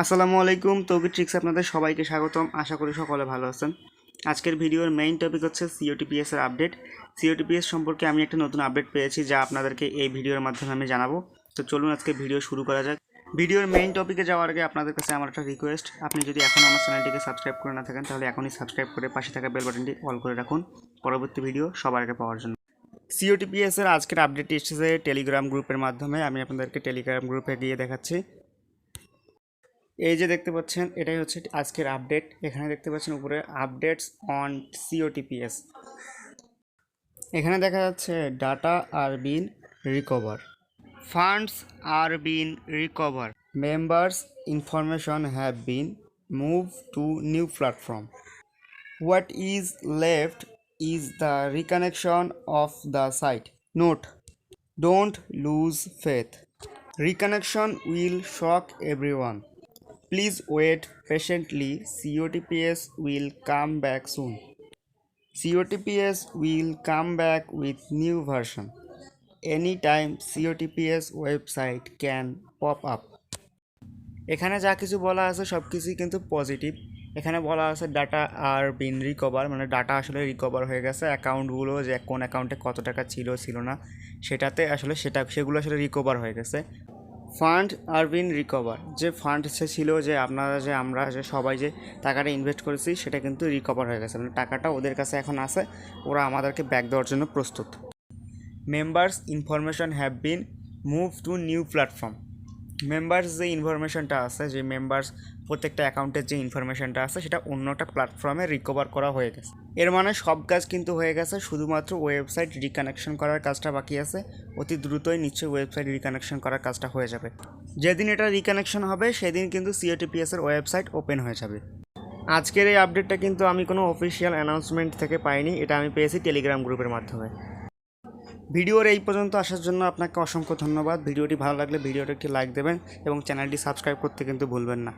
আসসালামু আলাইকুম, তৌকির ট্রিক্স আপনাদের সবাইকে স্বাগতম। আশা করি সকলে ভালো আছেন। আজকের ভিডিওর মেইন টপিক হচ্ছে COTPS এর আপডেট। COTPS সম্পর্কে আমি একটা নতুন আপডেট পেয়েছি যা আপনাদেরকে এই ভিডিওর মাধ্যমে আমি জানাবো। তো চলুন আজকে ভিডিও শুরু করা যাক। ভিডিওর মেইন টপিকে যাওয়ার আগে আপনাদের কাছে আমার একটা রিকোয়েস্ট, আপনি যদি এখনও আমার চ্যানেলটিকে সাবস্ক্রাইব করে না থাকেন তাহলে এখনই সাবস্ক্রাইব করে পাশে থাকা বেল বাটনটি অল করে রাখুন পরবর্তী ভিডিও সবার আগে পাওয়ার জন্য। COTPS এর আজকের আপডেটটি এসেছে টেলিগ্রাম গ্রুপের মাধ্যমে। আমি আপনাদেরকে টেলিগ্রাম গ্রুপে গিয়ে দেখাচ্ছি। এই যে দেখতে পাচ্ছেন, এটাই হচ্ছে আজকের আপডেট। এখানে দেখতে পাচ্ছেন উপরে আপডেটস অন COTPS। এখানে দেখা যাচ্ছে data are been recover, funds are been recover, members information have been move to new platform, what is left is the reconnection of the site, note don't lose faith, reconnection will shock everyone, please wait patiently, COTPS will come back soon. COTPS will come back with new version. Anytime COTPS website can pop up. এখানে যা কিছু বলা আছে সব কিছুই কিন্তু positive. এখানে বলা আছে ডাটা আর বিন রিকভার, মানে ডাটা আসলে রিকভার হয়ে গেছে। অ্যাকাউন্টগুলো যে কোন অ্যাকাউন্টে কত টাকা ছিল না সেটাতে আসলে সেগুলো আসলে রিকভার হয়ে গেছে। ফান্ড আর বিন রিকভার, যে ফান্ড ছিল যে আমরা যে সবাই যে টাকাটা ইনভেস্ট করেছি সেটা কিন্তু রিকভার হয়ে গেছে, মানে টাকাটা ওদের কাছে এখন আছে, ওরা আমাদেরকে ব্যাক দেওয়ার জন্য প্রস্তুত। Members information have been move to new platform. Members যে ইনফরমেশনটা আছে, যে মেম্বার্স প্রত্যেকটা অ্যাকাউন্টের যে ইনফরমেশনটা আছে সেটা অন্য একটা প্ল্যাটফর্মে রিকভার করা হয়ে গেছে। এর মানে সব কাজ কিন্তু হয়ে গেছে, শুধুমাত্র ওয়েবসাইট রিকানেকশন করার কাজটা বাকি আছে। অতি দ্রুতই নিশ্চয়ই ওয়েবসাইট রিকানেকশন করার কাজটা হয়ে যাবে। যেদিন এটা রিকানেকশন হবে সেদিন কিন্তু COTPS এর ওয়েবসাইট ওপেন হয়ে যাবে। আজকের এই আপডেটটা কিন্তু আমি কোনো অফিসিয়াল অ্যানাউন্সমেন্ট থেকে পাইনি, এটা আমি পেয়েছি টেলিগ্রাম গ্রুপের মাধ্যমে। ভিডিওর এই পর্যন্ত আসার জন্য আপনাকে অসংখ্য ধন্যবাদ। ভিডিওটি ভালো লাগলে ভিডিওটা একটি লাইক দেবেন এবং চ্যানেলটি সাবস্ক্রাইব করতে কিন্তু ভুলবেন না।